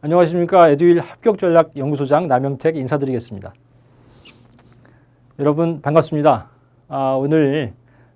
안녕하십니까. 에듀윌 합격전략연구소장 남영택 인사드리겠습니다. 여러분 반갑습니다. 오늘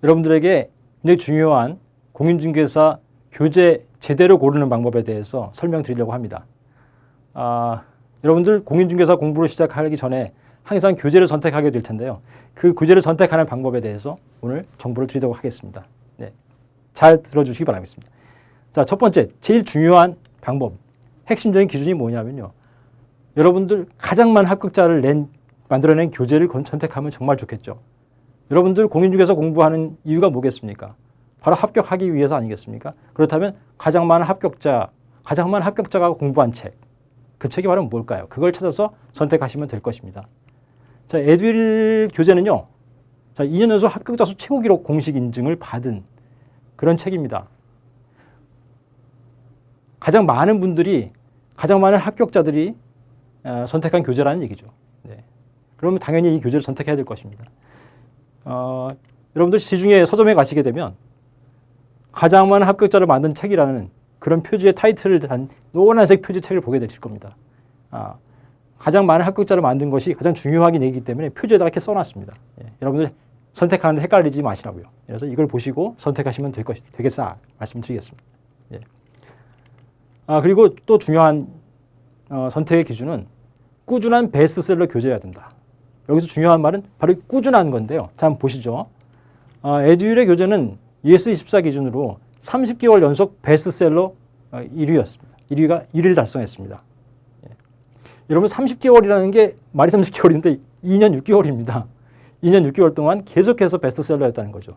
여러분들에게 굉장히 중요한 공인중개사 교재 제대로 고르는 방법에 대해서 설명드리려고 합니다. 여러분들 공인중개사 공부를 시작하기 전에 항상 교재를 선택하게 될 텐데요. 그 교재를 선택하는 방법에 대해서 오늘 정보를 드리도록 하겠습니다. 네, 잘 들어주시기 바라겠습니다. 자, 첫 번째, 제일 중요한 방법, 핵심적인 기준이 뭐냐면요. 여러분들 가장 많은 합격자를 만들어낸 교재를 선택하면 정말 좋겠죠. 여러분들 공인중개사 공부하는 이유가 뭐겠습니까? 바로 합격하기 위해서 아니겠습니까? 그렇다면 가장 많은 합격자가 공부한 책, 그 책이 바로 뭘까요? 그걸 찾아서 선택하시면 될 것입니다. 자, 에듀윌 교재는요. 자, 2년 연속 합격자 수 최고 기록 공식 인증을 받은 그런 책입니다. 가장 많은 합격자들이 선택한 교재라는 얘기죠. 네. 그러면 당연히 이 교재를 선택해야 될 것입니다. 여러분들 시중에 서점에 가시게 되면 가장 많은 합격자를 만든 책이라는 그런 표지의 타이틀을 단 노란색 표지 책을 보게 되실 겁니다. 가장 많은 합격자를 만든 것이 가장 중요하긴 하기 때문에 표지에다가 이렇게 써놨습니다. 예, 여러분들 선택하는데 헷갈리지 마시라고요. 그래서 이걸 보시고 선택하시면 되겠다 말씀드리겠습니다. 예. 그리고 또 중요한 선택의 기준은 꾸준한 베스트셀러 교재여야 된다. 여기서 중요한 말은 바로 꾸준한 건데요. 자, 한번 보시죠. 에듀윌의 교재는 ES24 기준으로 30개월 연속 베스트셀러 1위였습니다. 1위를 달성했습니다. 예. 여러분 30개월이라는 게 말이 30개월인데 2년 6개월입니다. 2년 6개월 동안 계속해서 베스트셀러였다는 거죠.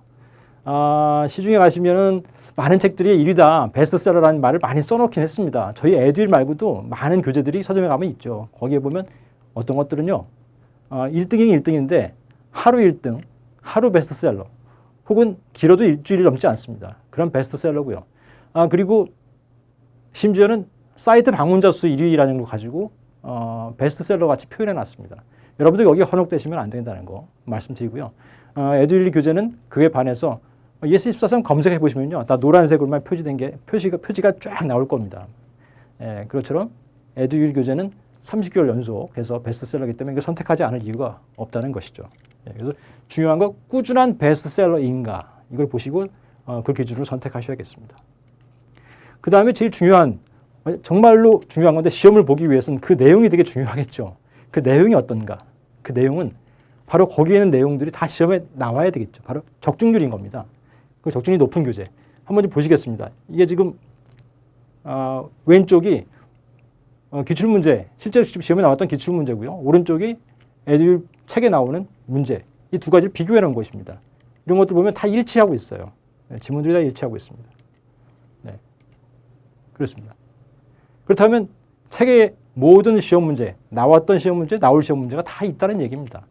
시중에 가시면은 많은 책들이 1위다, 베스트셀러라는 말을 많이 써놓긴 했습니다. 저희 에듀윌 말고도 많은 교재들이 서점에 가면 있죠. 거기에 보면 어떤 것들은요, 1등이 1등인데 하루 1등, 하루 베스트셀러, 혹은 길어도 일주일이 넘지 않습니다. 그런 베스트셀러고요. 그리고 심지어는 사이트 방문자 수 1위라는 거 가지고 베스트셀러 같이 표현해 놨습니다. 여러분들 여기에 현혹되시면 안 된다는 거 말씀드리고요. 에듀윌 교재는 그에 반해서 ES24 검색해 보시면요, 다 노란색으로만 표지된 게 표지가 쫙 나올 겁니다. 예, 그것처럼 에듀윌 교재는 30개월 연속해서 베스트셀러이기 때문에 이거 선택하지 않을 이유가 없다는 것이죠. 예, 그래서 중요한 건 꾸준한 베스트셀러인가 이걸 보시고 그 기준으로 선택하셔야겠습니다. 그 다음에 제일 중요한, 정말로 중요한 건데 시험을 보기 위해서는 그 내용이 되게 중요하겠죠. 그 내용이 어떤가? 그 내용은 바로 거기에 있는 내용들이 다 시험에 나와야 되겠죠. 바로 적중률인 겁니다. 그 적중률이 높은 교재. 한번 좀 보시겠습니다. 이게 지금 왼쪽이 기출문제, 실제 시험에 나왔던 기출문제고요. 오른쪽이 에듀윌 책에 나오는 문제. 이 두 가지를 비교해 놓은 것입니다. 이런 것들 보면 다 일치하고 있어요. 네, 지문들이 다 일치하고 있습니다. 네, 그렇습니다. 그렇다면 책의 모든 시험 문제, 나왔던 시험 문제, 나올 시험 문제가 다 있다는 얘기입니다.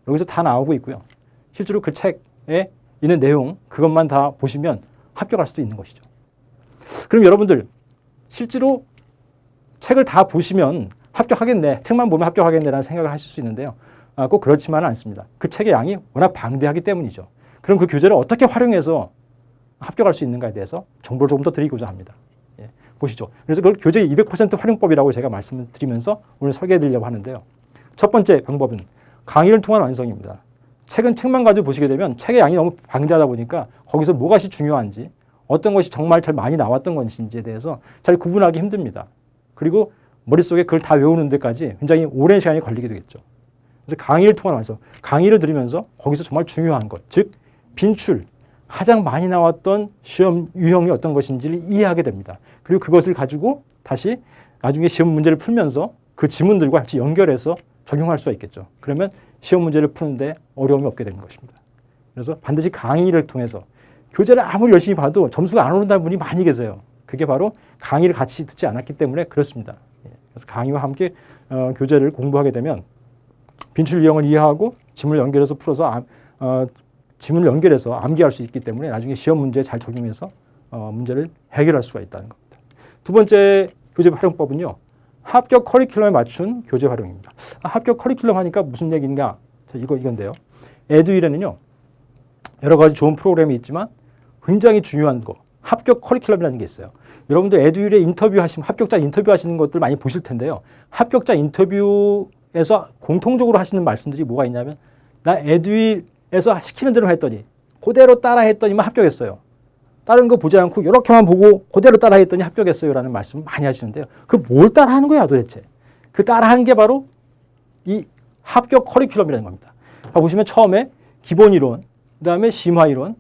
여기서 다 나오고 있고요. 실제로 그 책에 있는 내용, 그것만 다 보시면 합격할 수도 있는 것이죠. 그럼 여러분들 실제로 책을 다 보시면 합격하겠네, 책만 보면 합격하겠네라는 생각을 하실 수 있는데요. 꼭 그렇지만은 않습니다. 그 책의 양이 워낙 방대하기 때문이죠. 그럼 그 교재를 어떻게 활용해서 합격할 수 있는가에 대해서 정보를 조금 더 드리고자 합니다. 예, 보시죠. 그래서 그걸 교재 200% 활용법이라고 제가 말씀을 드리면서 오늘 설계해 드리려고 하는데요. 첫 번째 방법은 강의를 통한 완성입니다. 책은 책만 가지고 보시게 되면 책의 양이 너무 방대하다 보니까 거기서 뭐가 중요한지, 어떤 것이 정말 잘 많이 나왔던 것인지에 대해서 잘 구분하기 힘듭니다. 그리고 머릿속에 그걸 다 외우는 데까지 굉장히 오랜 시간이 걸리게 되겠죠. 그래서 강의를 통한 완성, 강의를 들으면서 거기서 정말 중요한 것, 즉 빈출, 가장 많이 나왔던 시험 유형이 어떤 것인지를 이해하게 됩니다. 그리고 그것을 가지고 다시 나중에 시험 문제를 풀면서 그 지문들과 같이 연결해서 적용할 수가 있겠죠. 그러면 시험 문제를 푸는데 어려움이 없게 되는 것입니다. 그래서 반드시 강의를 통해서, 교재를 아무리 열심히 봐도 점수가 안 오른다는 분이 많이 계세요. 그게 바로 강의를 같이 듣지 않았기 때문에 그렇습니다. 그래서 강의와 함께 교재를 공부하게 되면 빈출 유형을 이해하고 지문을 연결해서 풀어서 지문을 연결해서 암기할 수 있기 때문에 나중에 시험 문제에 잘 적용해서 문제를 해결할 수가 있다는 겁니다. 두 번째 교재 활용법은요, 합격 커리큘럼에 맞춘 교재 활용입니다. 합격 커리큘럼 하니까 무슨 얘기인가? 자, 이건데요. 에듀윌에는요, 여러 가지 좋은 프로그램이 있지만 굉장히 중요한 거, 합격 커리큘럼이라는 게 있어요. 여러분들 에듀윌에 합격자 인터뷰 하시는 것들 많이 보실 텐데요. 합격자 인터뷰에서 공통적으로 하시는 말씀들이 뭐가 있냐면 나 에듀윌에서 시키는 대로 했더니 그대로 따라 했더니만 합격했어요. 다른 거 보지 않고 이렇게만 보고 그대로 따라 했더니 합격했어요 라는 말씀 많이 하시는데요. 그 뭘 따라 하는 거야 도대체. 그 따라 하는 게 바로 이 합격 커리큘럼이라는 겁니다. 보시면 처음에 기본 이론, 그 다음에 심화 이론,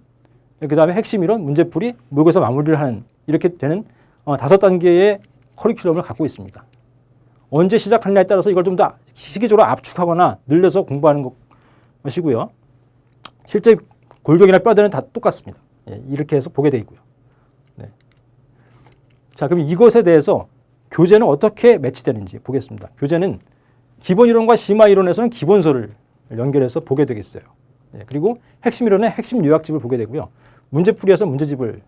그 다음에 핵심 이론, 문제풀이, 모의고사 마무리를 하는 이렇게 되는 5단계의 커리큘럼을 갖고 있습니다. 언제 시작하느냐에 따라서 이걸 좀 더 시기적으로 압축하거나 늘려서 공부하는 것이고요. 실제 골격이나 뼈대는 다 똑같습니다. 예, 이렇게 해서 보게 되어 있고요. 네. 자, 그럼 이것에 대해서 교재는 어떻게 매치되는지 보겠습니다. 교재는 기본 이론과 심화 이론에서는 기본서를 연결해서 보게 되겠어요. 예, 그리고 핵심 이론의 핵심 요약집을 보게 되고요. 문제풀이에서 문제집을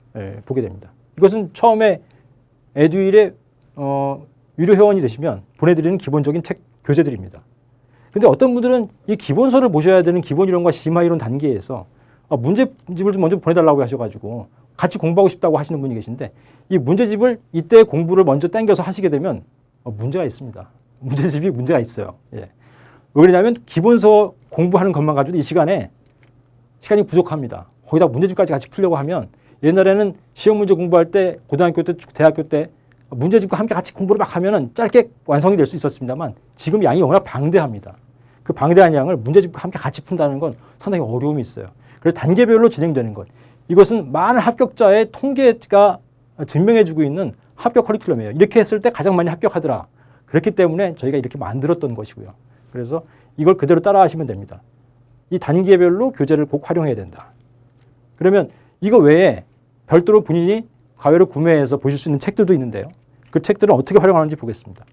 보게 됩니다. 이것은 처음에 에듀윌의 유료 회원이 되시면 보내드리는 기본적인 책 교재들입니다. 근데 어떤 분들은 이 기본서를 보셔야 되는 기본 이론과 심화 이론 단계에서 문제집을 좀 먼저 보내달라고 하셔가지고 같이 공부하고 싶다고 하시는 분이 계신데 이 문제집을 이때 공부를 먼저 당겨서 하시게 되면 문제가 있습니다. 문제집이 문제가 있어요. 예. 왜 그러냐면 기본서 공부하는 것만 가지고 이 시간이 부족합니다. 거기다 문제집까지 같이 풀려고 하면 옛날에는 시험 문제 공부할 때 고등학교 때 대학교 때 문제집과 함께 같이 공부를 막 하면은 짧게 완성이 될 수 있었습니다만 지금 양이 워낙 방대합니다. 그 방대한 양을 문제집과 함께 같이 푼다는 건 상당히 어려움이 있어요. 그래서 단계별로 진행되는 것. 이것은 많은 합격자의 통계가 증명해주고 있는 합격 커리큘럼이에요. 이렇게 했을 때 가장 많이 합격하더라. 그렇기 때문에 저희가 이렇게 만들었던 것이고요. 그래서 이걸 그대로 따라하시면 됩니다. 이 단계별로 교재를 꼭 활용해야 된다. 그러면 이거 외에 별도로 본인이 과외로 구매해서 보실 수 있는 책들도 있는데요. 그 책들은 어떻게 활용하는지 보겠습니다.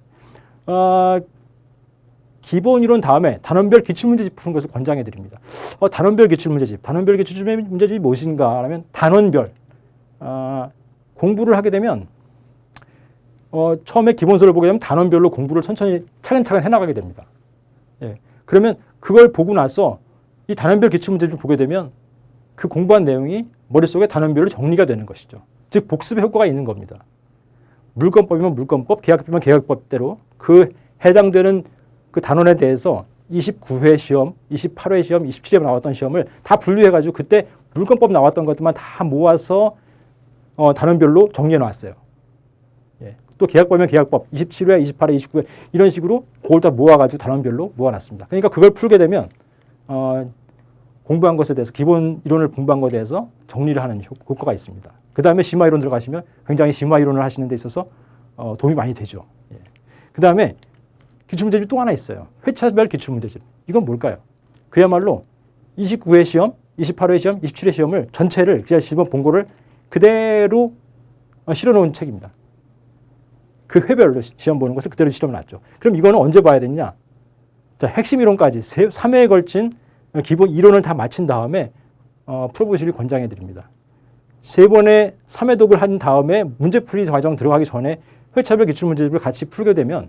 기본 이론 다음에 단원별 기출문제집 푸는 것을 권장해 드립니다. 단원별 기출문제집. 단원별 기출문제집이 무엇인가 하면 단원별. 공부를 하게 되면 처음에 기본서를 보게 되면 단원별로 공부를 천천히 차근차근 해나가게 됩니다. 예. 그러면 그걸 보고 나서 이 단원별 기출문제집을 보게 되면 그 공부한 내용이 머릿속에 단원별로 정리가 되는 것이죠. 즉 복습의 효과가 있는 겁니다. 물권법이면 물권법, 계약법이면 계약법대로 그 해당되는 그 단원에 대해서 29회 시험, 28회 시험, 27회 나왔던 시험을 다 분류해가지고 그때 물권법 나왔던 것들만 다 모아서 단원별로 정리해 놨어요. 예. 또 계약법이면 계약법, 27회, 28회, 29회 이런 식으로 그걸 다 모아가지고 단원별로 모아놨습니다. 그러니까 그걸 풀게 되면 공부한 것에 대해서 기본 이론을 공부한 것에 대해서 정리를 하는 효과가 있습니다. 그 다음에 심화 이론 들어가시면 굉장히 심화 이론을 하시는 데 있어서 도움이 많이 되죠. 예. 그 다음에 기출문제집 또 하나 있어요. 회차별 기출문제집. 이건 뭘까요? 그야말로 29회 시험, 28회 시험, 27회 시험을 전체를 그냥 시험 본거를 그대로 실어놓은 책입니다. 그 회별로 시험 보는 것을 그대로 실어놨죠. 그럼 이거는 언제 봐야 되느냐? 자, 핵심 이론까지 3회에 걸친 기본 이론을 다 마친 다음에 풀어보시길 권장해 드립니다. 3번의 3회 독을 한 다음에 문제풀이 과정 들어가기 전에 회차별 기출문제집을 같이 풀게 되면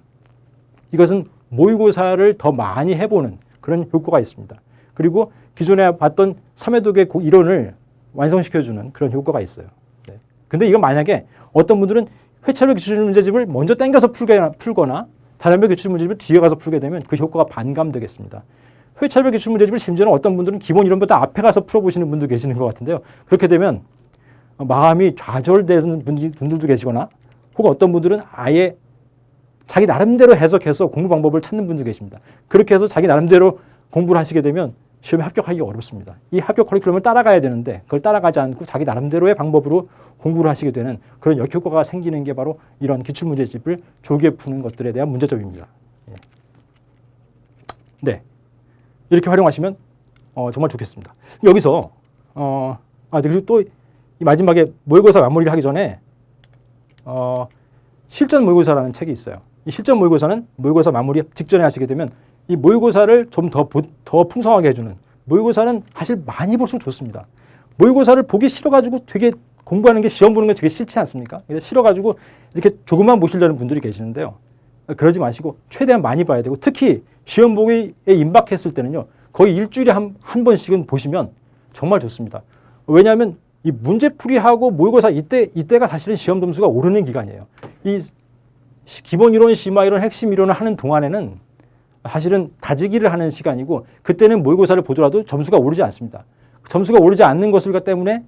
이것은 모의고사를 더 많이 해보는 그런 효과가 있습니다. 그리고 기존에 봤던 3회 독의 이론을 완성시켜주는 그런 효과가 있어요. 네. 근데 이건 만약에 어떤 분들은 회차별 기출문제집을 먼저 당겨서 풀거나 단원별 기출문제집을 뒤에 가서 풀게 되면 그 효과가 반감되겠습니다. 회차별 기출문제집을 심지어는 어떤 분들은 기본 이론보다 앞에 가서 풀어보시는 분도 계시는 것 같은데요. 그렇게 되면 마음이 좌절되는 분들도 계시거나 혹은 어떤 분들은 아예 자기 나름대로 해석해서 공부 방법을 찾는 분도 계십니다. 그렇게 해서 자기 나름대로 공부를 하시게 되면 시험에 합격하기가 어렵습니다. 이 합격 커리큘럼을 따라가야 되는데 그걸 따라가지 않고 자기 나름대로의 방법으로 공부를 하시게 되는 그런 역효과가 생기는 게 바로 이런 기출문제집을 조기에 푸는 것들에 대한 문제점입니다. 네, 이렇게 활용하시면 정말 좋겠습니다. 여기서 그리고 또 이 마지막에 모의고사 마무리를 하기 전에 실전 모의고사라는 책이 있어요. 이 실전 모의고사는 모의고사 마무리 직전에 하시게 되면 이 모의고사를 좀 더 풍성하게 해주는, 모의고사는 사실 많이 볼수록 좋습니다. 모의고사를 보기 싫어가지고 되게 공부하는 게, 시험 보는 게 되게 싫지 않습니까? 싫어가지고 이렇게 조금만 보시려는 분들이 계시는데요. 그러지 마시고 최대한 많이 봐야 되고, 특히 시험 보기에 임박했을 때는요, 거의 일주일에 한 번씩은 보시면 정말 좋습니다. 왜냐하면 이 문제풀이하고 모의고사 이때가 사실은 시험 점수가 오르는 기간이에요. 이 기본 이론, 심화 이론, 핵심 이론을 하는 동안에는 사실은 다지기를 하는 시간이고 그때는 모의고사를 보더라도 점수가 오르지 않습니다. 점수가 오르지 않는 것을 때문에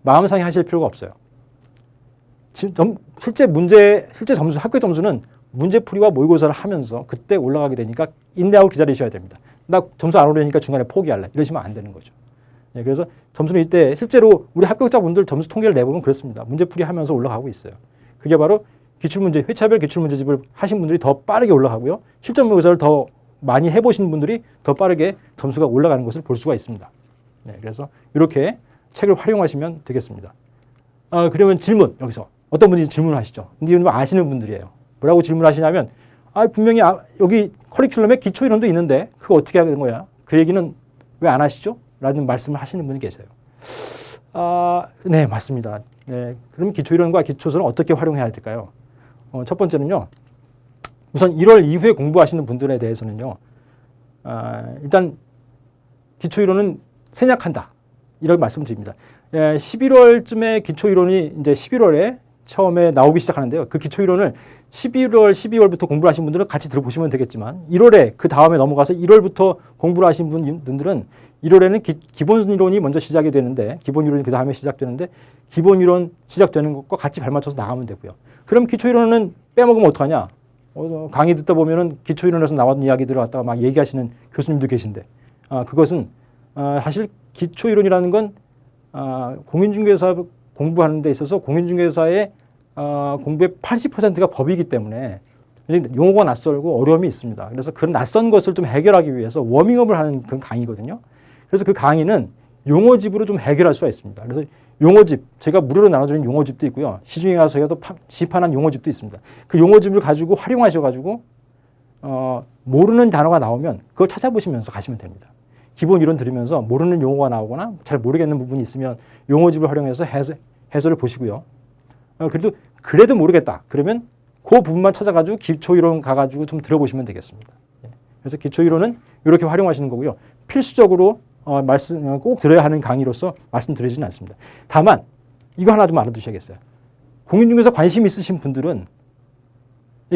마음 상해하실 필요가 없어요. 실제 점수, 합격 점수는 문제풀이와 모의고사를 하면서 그때 올라가게 되니까 인내하고 기다리셔야 됩니다. 나 점수 안 오르니까 중간에 포기할래. 이러시면 안 되는 거죠. 그래서 점수는 이때 실제로 우리 합격자분들 점수 통계를 내보면 그렇습니다. 문제풀이 하면서 올라가고 있어요. 그게 바로 기출문제, 회차별 기출문제집을 하신 분들이 더 빠르게 올라가고요. 실전 모의고사를 더 많이 해보신 분들이 더 빠르게 점수가 올라가는 것을 볼 수가 있습니다. 그래서 이렇게 책을 활용하시면 되겠습니다. 그러면 질문, 여기서 어떤 분이 질문을 하시죠. 근데 이건 아시는 분들이에요. 뭐라고 질문하시냐면 분명히 여기 커리큘럼에 기초이론도 있는데 그거 어떻게 하는 거야? 그 얘기는 왜 안 하시죠? 라는 말씀을 하시는 분이 계세요. 네, 맞습니다. 네, 그럼 기초이론과 기초서는 어떻게 활용해야 될까요? 첫 번째는요. 우선 1월 이후에 공부하시는 분들에 대해서는요. 일단 기초이론은 생략한다. 이렇게 말씀드립니다. 11월쯤에 기초이론이 이제 11월에 처음에 나오기 시작하는데요. 그 기초이론을 11월, 12월부터 공부를 하신 분들은 같이 들어보시면 되겠지만 1월에 그 다음에 넘어가서 1월부터 공부를 하신 분들은 1월에는 기본 이론이 먼저 시작이 되는데 기본 이론이 그 다음에 시작되는데 기본 이론 시작되는 것과 같이 발맞춰서 나가면 되고요. 그럼 기초 이론은 빼먹으면 어떡하냐? 강의 듣다 보면은 기초 이론에서 나왔던 이야기들을 갖다가 막 얘기하시는 교수님도 계신데 그것은 사실 기초 이론이라는 건 공인중개사 공부하는 데 있어서 공인중개사의 공부의 80%가 법이기 때문에 용어가 낯설고 어려움이 있습니다. 그래서 그런 낯선 것을 좀 해결하기 위해서 워밍업을 하는 그런 강의거든요. 그래서 그 강의는 용어집으로 좀 해결할 수가 있습니다. 그래서 용어집, 제가 무료로 나눠드리는 용어집도 있고요. 시중에 가서 저희가 또 시판한 용어집도 있습니다. 그 용어집을 가지고 활용하셔가지고 모르는 단어가 나오면 그걸 찾아보시면서 가시면 됩니다. 기본 이론 들으면서 모르는 용어가 나오거나 잘 모르겠는 부분이 있으면 용어집을 활용해서 해설을 보시고요. 그래도 모르겠다. 그러면 그 부분만 찾아가지고 기초 이론 가가지고 좀 들어보시면 되겠습니다. 그래서 기초 이론은 이렇게 활용하시는 거고요. 필수적으로 말씀 꼭 들어야 하는 강의로서 말씀드리지는 않습니다. 다만 이거 하나 좀 알아두셔야겠어요. 공인중개사 관심 있으신 분들은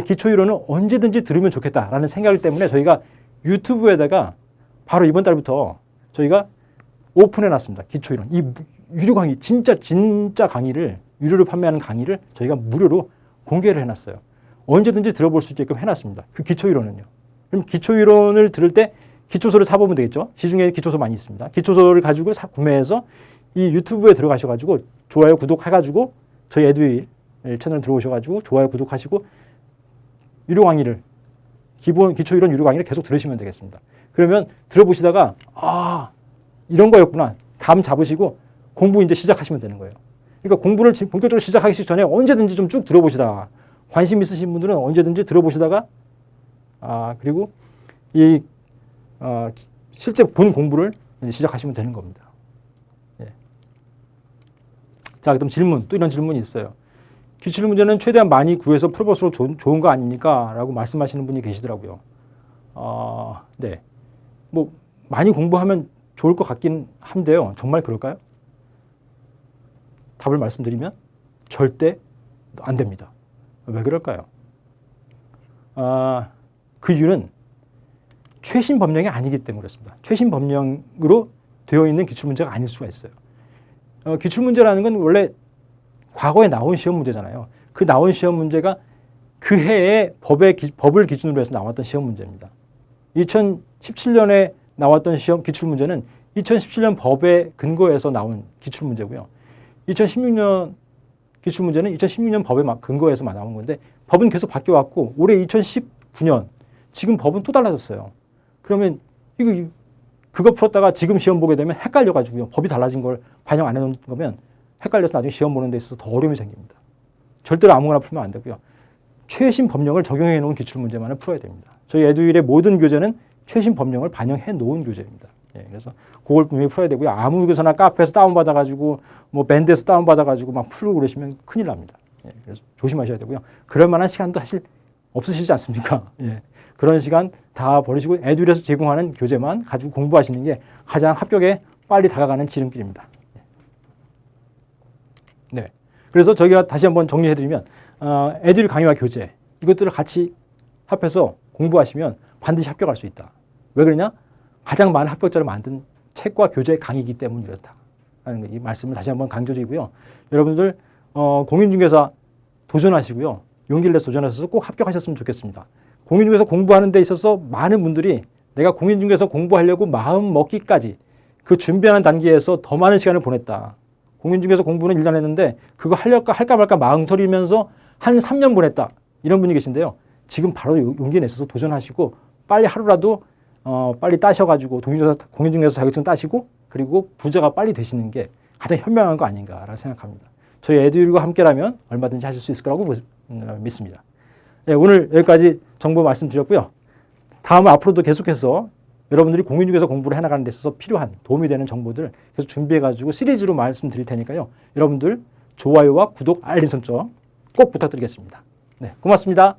기초 이론을 언제든지 들으면 좋겠다라는 생각 때문에 저희가 유튜브에다가 바로 이번 달부터 저희가 오픈해놨습니다. 기초 이론. 이 유료 강의, 진짜 강의를, 유료로 판매하는 강의를 저희가 무료로 공개를 해놨어요. 언제든지 들어볼 수 있게끔 해놨습니다. 그 기초 이론은요. 그럼 기초 이론을 들을 때 기초서를 사보면 되겠죠. 시중에 기초서 많이 있습니다. 기초서를 가지고 구매해서 이 유튜브에 들어가셔가지고 좋아요, 구독해가지고 저희 에듀윌 채널 들어오셔가지고 좋아요, 구독하시고 유료 강의를 기초 이론 유료 강의를 계속 들으시면 되겠습니다. 그러면 들어보시다가 이런 거였구나 감 잡으시고 공부 이제 시작하시면 되는 거예요. 그러니까 공부를 본격적으로 시작하기 전에 언제든지 좀 쭉 들어보시다가 관심 있으신 분들은 언제든지 들어보시다가 그리고 실제 본 공부를 시작하시면 되는 겁니다. 자, 그럼 질문, 또 이런 질문이 있어요. 기출문제는 최대한 많이 구해서 풀어볼수록 좋은 거 아닙니까? 라고 말씀하시는 분이 계시더라고요. 네. 뭐 많이 공부하면 좋을 것 같긴 한데요. 정말 그럴까요? 답을 말씀드리면 절대 안 됩니다. 왜 그럴까요? 그 이유는 최신 법령이 아니기 때문에 그렇습니다. 최신 법령으로 되어 있는 기출문제가 아닐 수가 있어요. 기출문제라는 건 원래 과거에 나온 시험 문제잖아요. 그 나온 시험 문제가 그 해에 법을 기준으로 해서 나왔던 시험 문제입니다. 2017년에 나왔던 기출문제는 2017년 법에 근거해서 나온 기출문제고요. 2016년 기출문제는 2016년 법에 근거해서 나온 건데 법은 계속 바뀌어왔고 올해 2019년 지금 법은 또 달라졌어요. 그러면 그거 풀었다가 지금 시험 보게 되면 헷갈려가지고요. 법이 달라진 걸 반영 안 해놓은 거면 헷갈려서 나중에 시험 보는 데 있어서 더 어려움이 생깁니다. 절대로 아무거나 풀면 안 되고요. 최신 법령을 적용해 놓은 기출문제만을 풀어야 됩니다. 저희 에듀윌의 모든 교재는 최신 법령을 반영해 놓은 교재입니다. 그래서 그걸 분명히 풀어야 되고요. 아무 교사나 카페에서 다운받아가지고 뭐 밴드에서 다운받아가지고 막 풀고 그러시면 큰일 납니다. 그래서 조심하셔야 되고요. 그럴 만한 시간도 사실 없으시지 않습니까? 그런 시간 다 버리시고 에듀윌에서 제공하는 교재만 가지고 공부하시는 게 가장 합격에 빨리 다가가는 지름길입니다. 네. 그래서 저희가 다시 한번 정리해드리면 에듀윌 강의와 교재 이것들을 같이 합해서 공부하시면 반드시 합격할 수 있다. 왜 그러냐? 가장 많은 합격자를 만든 책과 교재 강의이기 때문에 이렇다. 라는 이 말씀을 다시 한번 강조드리고요. 여러분들 공인중개사 도전하시고요. 용기를 내서 도전하셔서 꼭 합격하셨으면 좋겠습니다. 공인중개사 공부하는 데 있어서 많은 분들이 내가 공인중개사 공부하려고 마음 먹기까지 그 준비하는 단계에서 더 많은 시간을 보냈다. 공인중개사 공부는 1년 했는데 그거 할까 말까 망설이면서 한 3년 보냈다. 이런 분이 계신데요. 지금 바로 용기 내셔서 도전하시고 빨리 하루라도 빨리 따셔가지고 공인중개사 자격증 따시고 그리고 부자가 빨리 되시는 게 가장 현명한 거 아닌가라고 생각합니다. 저희 에듀윌과 함께라면 얼마든지 하실 수 있을 거라고 믿습니다. 네, 오늘 여기까지 정보 말씀드렸고요. 다음은 앞으로도 계속해서 여러분들이 공인중개사 공부를 해나가는 데 있어서 필요한 도움이 되는 정보들 계속 준비해가지고 시리즈로 말씀드릴 테니까요. 여러분들 좋아요와 구독, 알림 설정 꼭 부탁드리겠습니다. 네, 고맙습니다.